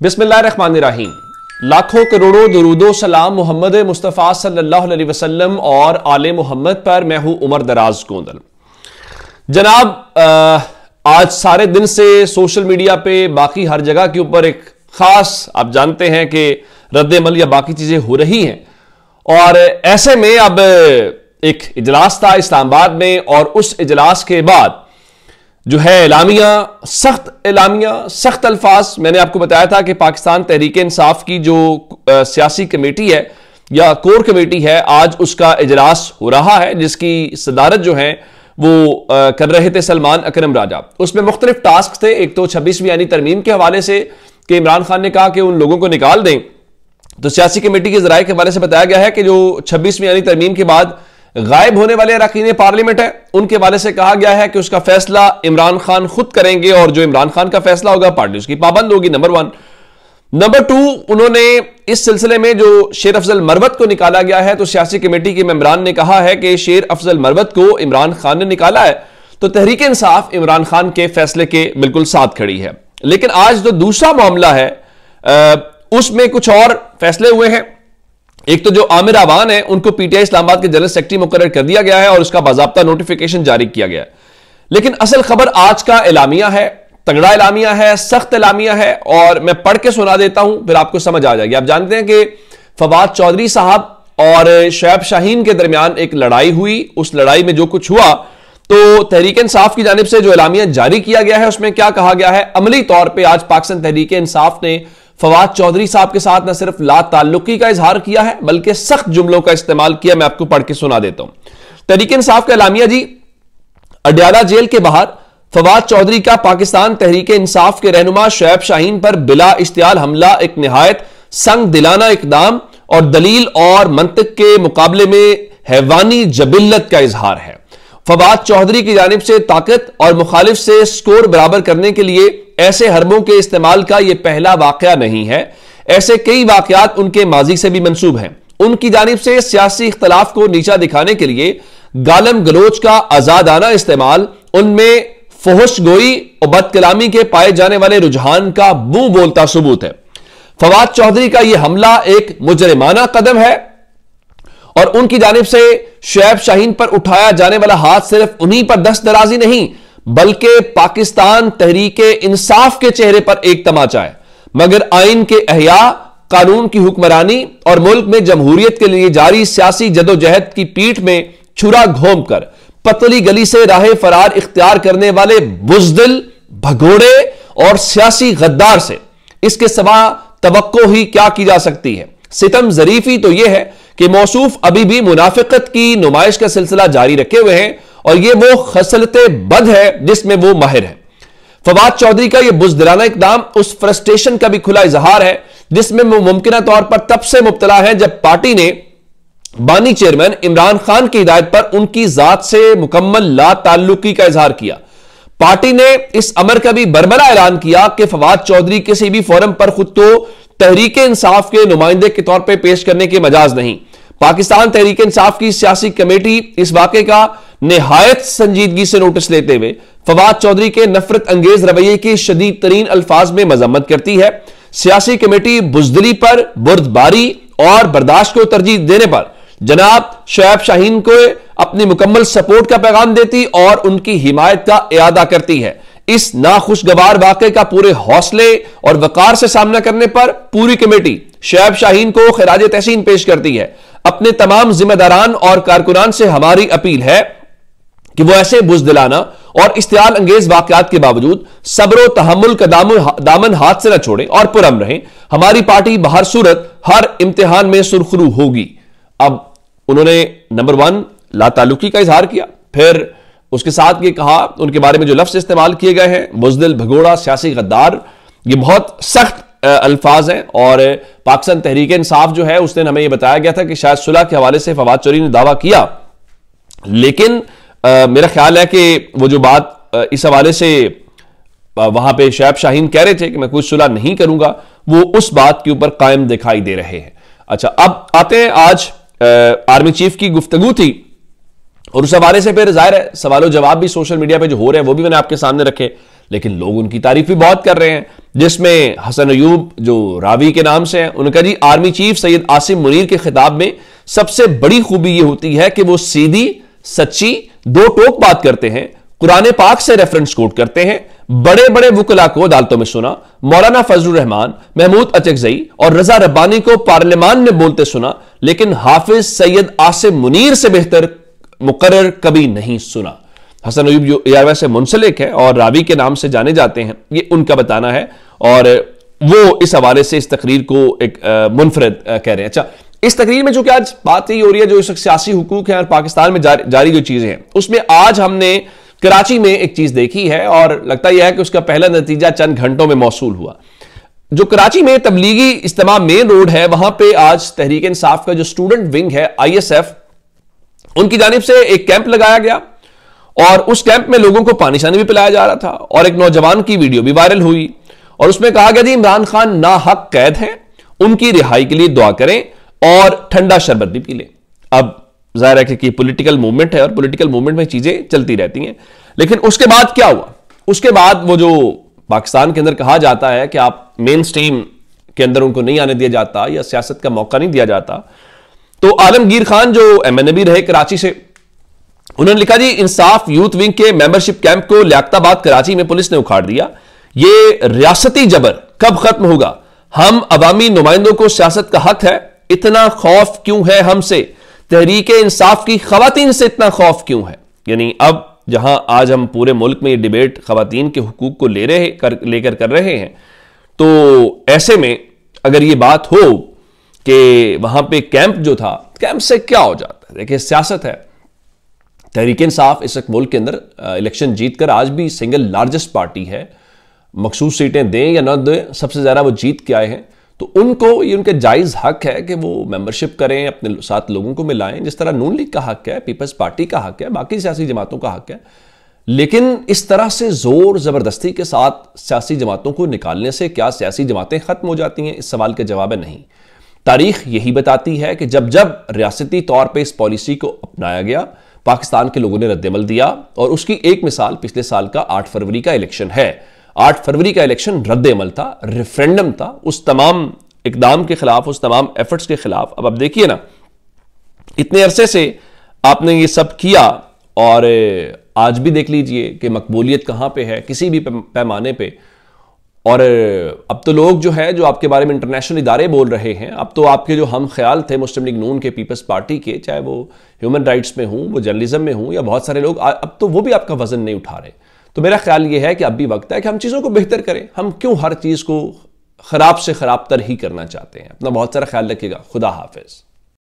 बिस्मिल्लाहिर्रहमानिर्रहीम। लाखों करोड़ों दुरूदो सलाम मोहम्मद मुस्तफ़ा सल्लल्लाहु अलैहि वसल्लम और आले मोहम्मद पर। मैं हूं उमर दराज गोंदल। जनाब, आज सारे दिन से सोशल मीडिया पे बाकी हर जगह के ऊपर एक खास, आप जानते हैं कि रद्द-ए-अमल या बाकी चीजें हो रही हैं, और ऐसे में अब एक इजलास था इस्लामाबाद में, और उस इजलास के बाद जो है एलामिया, सख्त अल्फाज। मैंने आपको बताया था कि पाकिस्तान तहरीक इंसाफ की जो सियासी कमेटी है या कोर कमेटी है, आज उसका इजलास हो रहा है, जिसकी सदारत जो है वो कर रहे थे सलमान अकरम राजा। उसमें मुख्तलिफ टास्क थे। एक तो 26वीं यानी तरमीम के हवाले से कि इमरान खान ने कहा कि उन लोगों को निकाल दें, तो सियासी कमेटी के जराये के हवाले से बताया गया है कि जो 26वीं यानी तरमीम के बाद गायब होने वाले अरकान पार्लियामेंट है, उनके हवाले से कहा गया है कि उसका फैसला इमरान खान खुद करेंगे, और जो इमरान खान का फैसला होगा पार्टी उसकी पाबंद होगी। नंबर 1। नंबर 2, उन्होंने इस सिलसिले में जो शेर अफजल मरवत को निकाला गया है, तो सियासी कमेटी के मेंबरान ने कहा है कि शेर अफजल मरवत को इमरान खान ने निकाला है, तो तहरीक इंसाफ इमरान खान के फैसले के बिल्कुल साथ खड़ी है। लेकिन आज जो दूसरा मामला है उसमें कुछ और फैसले हुए हैं। एक तो जो आमिर आवान है, उनको पीटीआई इस्लामाबाद के जनरल सेक्रेटरी मुकर्रर कर दिया गया है और उसका बाज़ाब्ता नोटिफिकेशन जारी किया गया है। लेकिन असल खबर आज का एलामिया है, तगड़ा एलामिया है, सख्त एलामिया है, और मैं पढ़ के सुना देता हूं, फिर आपको समझ आ जाएगी। आप जानते हैं कि फवाद चौधरी साहब और शोएब शाहीन के दरमियान एक लड़ाई हुई। उस लड़ाई में जो कुछ हुआ, तो तहरीक इंसाफ की जानिब से जो एलामिया जारी किया गया है, उसमें क्या कहा गया है। अमली तौर पर आज पाकिस्तान तहरीक इंसाफ ने फवाद चौधरी साहब के साथ न सिर्फ ला ताल्लुकी का इजहार किया है, बल्कि सख्त जुमलों का इस्तेमाल किया। मैं आपको पढ़ के सुना देता हूं। तहरीक इंसाफ का एलामिया जी। अडयाला जेल के बाहर फवाद चौधरी का पाकिस्तान तहरीक इंसाफ के रहनुमा शोएब शाहीन पर बिला इश्तियाल हमला एक निहायत संग दिलाना इकदाम और दलील और मंतिक के मुकाबले में हैवानी जबिल्लत का इजहार है। फवाद चौधरी की जानिब से ताकत और मुखालिफ से स्कोर बराबर करने के लिए ऐसे हरबों के इस्तेमाल का यह पहला वाकया नहीं है। ऐसे कई वाकयात उनके माजी से भी मंसूब हैं। उनकी जानिब से सियासी इख्तलाफ को नीचा दिखाने के लिए गालम गलोच का आजादाना इस्तेमाल, उनमें फहुश गोई और बदकलामी के पाए जाने वाले रुझान का मुंह बोलता सबूत है। फवाद चौधरी का यह हमला एक मुजरिमाना कदम है, और उनकी जानिब से शोएब शाहीन पर उठाया जाने वाला हाथ सिर्फ उन्हीं पर दस्तदराजी नहीं, बल्कि पाकिस्तान तहरीक इंसाफ के चेहरे पर एक तमाचा है। मगर आइन के अहया, कानून की हुक्मरानी और मुल्क में जमहूरियत के लिए जारी सियासी जदोजहद की पीठ में छुरा घोंप कर पतली गली से राह फरार इख्तियार करने वाले बुज़दिल, भगोड़े और सियासी गद्दार से इसके सिवा तवक्को ही क्या की जा सकती है। सितम ज़रीफी तो यह है कि मौसूफ अभी भी मुनाफिकत की नुमाइश का सिलसिला जारी रखे हुए हैं, और यह वो खसलते बद है जिसमें वो माहिर है। फवाद चौधरी का यह बुज़दिलाना इकदाम उस फ्रस्ट्रेशन का भी खुला इजहार है जिसमें वो मुमकिन तौर पर तब से मुब्तला है जब पार्टी ने बानी चेयरमैन इमरान खान की हिदायत पर उनकी जात से मुकम्मल ला ताल्लुकी का इजहार किया। पार्टी ने इस अमर का भी बरमला ऐलान किया कि फवाद चौधरी किसी भी फोरम पर खुद को तहरीक इंसाफ के नुमाइंदे के तौर पर पेश करने की मजाज नहीं। पाकिस्तान तहरीक इंसाफ की सियासी कमेटी इस वाक़े का निहायत संजीदगी से नोटिस लेते हुए फवाद चौधरी के नफरत अंगेज रवैये की शदीद तरीन अल्फाज में मजम्मत करती है। सियासी कमेटी बुज़दिली पर, बुर्दबारी और बर्दाश्त को तरजीह देने पर जनाब शोएब शाहीन को अपनी मुकम्मल सपोर्ट का पैगाम देती और उनकी हिमायत का इयादा करती है। इस नाखुशगवार वाक़े का पूरे हौसले और वकार से सामना करने पर पूरी कमेटी शोएब शाहीन को खिराज तहसीन पेश करती है। अपने तमाम जिम्मेदारान और कारकुनान से हमारी अपील है कि वो ऐसे बुज़दिलाना और इश्तियाल अंगेज वाकयात के बावजूद सब्र व तहम्मुल का दामन हाथ से न छोड़ें और पुरअमन रहें। हमारी पार्टी बहर सूरत हर इम्तिहान में सुरखरू होगी। अब उन्होंने नंबर 1 ला ताल्लुकी का इजहार किया, फिर उसके साथ ये कहा, उनके बारे में जो लफ्ज इस्तेमाल किए गए हैं, बुज़दिल, भगोड़ा, सियासी गद्दार, ये बहुत सख्त अल्फाज हैं। और पाकिस्तान तहरीक इंसाफ जो है, उस दिन हमें यह बताया गया था कि शायद सुलह के हवाले से फवाद चौधरी ने दावा किया, लेकिन मेरा ख्याल है कि वो जो बात इस हवाले से वहां पे शोएब शाहीन कह रहे थे कि मैं कोई सुलह नहीं करूंगा, वो उस बात के ऊपर कायम दिखाई दे रहे हैं। अच्छा, अब आते हैं, आज आर्मी चीफ की गुफ्तगू थी, और उस हवाले से फिर जाहिर है सवालों जवाब भी सोशल मीडिया पे जो हो रहे हैं वो भी मैंने आपके सामने रखे, लेकिन लोग उनकी तारीफ भी बहुत कर रहे हैं। जिसमें हसन अयूब जो रावी के नाम से है, उनका जी आर्मी चीफ सैयद आसिम मुनीर के खिताब में सबसे बड़ी खूबी यह होती है कि वो सीधी सच्ची दो टोक बात करते हैं, कुरान पाक से रेफरेंस कोट करते हैं, बड़े बड़े वुकला को अदालतों में सुना, मौलाना फजलुर रहमान, महमूद अचकजई और रजा रब्बानी को पार्लियामान में बोलते सुना, लेकिन हाफिज सैयद आसिम मुनीर से बेहतर मुकर्रर कभी नहीं सुना। हसन अयूब जो एयरवे से मुंसलिक है और रावी के नाम से जाने जाते हैं, ये उनका बताना है और वो इस हवाले से इस तकरीर को एक मुनफरद कह रहे हैं। अच्छा, इस तकरीर में जो कि आज बात यही हो रही है, जो इस सियासी हुकूक है और पाकिस्तान में जारी जो चीजें हैं, उसमें आज हमने कराची में एक चीज देखी है और लगता यह है कि उसका पहला नतीजा चंद घंटों में मौसूल हुआ। जो कराची में तबलीगी इज्तिमा मेन रोड है, वहां पे आज तहरीक इंसाफ का जो स्टूडेंट विंग है ISF, उनकी जानिब से एक कैंप लगाया गया और उस कैंप में लोगों को पानी शानी भी पिलाया जा रहा था और एक नौजवान की वीडियो भी वायरल हुई और उसमें कहा गया जी इमरान खान नाहक कैद हैं, उनकी रिहाई के लिए दुआ करें और ठंडा शरबत भी पी लें। अब जाहिर है कि पॉलिटिकल मूवमेंट है और पॉलिटिकल मूवमेंट में चीजें चलती रहती हैं, लेकिन उसके बाद क्या हुआ? उसके बाद वो जो पाकिस्तान के अंदर कहा जाता है कि आप मेन स्ट्रीम के अंदर उनको नहीं आने दिया जाता या सियासत का मौका नहीं दिया जाता, तो आलमगीर खान जो MNA भी रहे कराची से, उन्होंने लिखा जी इंसाफ यूथ विंग के मेंबरशिप कैंप को लियाकताबाद कराची में पुलिस ने उखाड़ दिया। ये रियासती जबर कब खत्म होगा? हम अवामी नुमाइंदों को सियासत का हक है, इतना खौफ क्यों है हमसे? तहरीक इंसाफ की खवातीन से इतना खौफ क्यों है? यानी अब जहां आज हम पूरे मुल्क में ये डिबेट खवातीन के हुकूक को लेकर कर रहे हैं, तो ऐसे में अगर ये बात हो कि वहां पे कैंप जो था, कैंप से क्या हो जाता है? देखिए, सियासत है। तहरीक इंसाफ इस मुल्क के अंदर इलेक्शन जीतकर आज भी सिंगल लार्जेस्ट पार्टी है। मखसूस सीटें दें या ना दें, सबसे ज्यादा वो जीत के आए हैं, तो उनको ये उनके जायज हक है कि वो मेंबरशिप करें, अपने साथ लोगों को मिलाएं, जिस तरह नून लीग का हक है, पीपल्स पार्टी का हक है, बाकी सियासी जमातों का हक है। लेकिन इस तरह से जोर जबरदस्ती के साथ सियासी जमातों को निकालने से क्या सियासी जमातें खत्म हो जाती हैं? इस सवाल का जवाब है नहीं। तारीख यही बताती है कि जब जब रियासती तौर पर इस पॉलिसी को अपनाया गया, पाकिस्तान के लोगों ने रद्दअमल दिया और उसकी एक मिसाल पिछले साल का 8 फरवरी का इलेक्शन है। 8 फरवरी का इलेक्शन रद्दअमल था, रेफरेंडम था, उस तमाम इकदाम के खिलाफ, उस तमाम एफर्ट्स के खिलाफ। अब आप देखिए ना, इतने अरसे से आपने ये सब किया और आज भी देख लीजिए कि मकबूलियत कहां पे है, किसी भी पैमाने पे। और अब तो लोग जो है, जो आपके बारे में इंटरनेशनल इदारे बोल रहे हैं, अब तो आपके जो हम ख्याल थे मुस्लिम लीग नून के, पीपल्स पार्टी के, चाहे वो ह्यूमन राइट्स में हूं, वो जर्नलिज्म में हूं, या बहुत सारे लोग, अब तो वो भी आपका वजन नहीं उठा रहे। तो मेरा ख्याल ये है कि अब भी वक्त है कि हम चीज़ों को बेहतर करें। हम क्यों हर चीज़ को खराब से खराब तर ही करना चाहते हैं? अपना बहुत सारा ख्याल रखिएगा। खुदा हाफिज।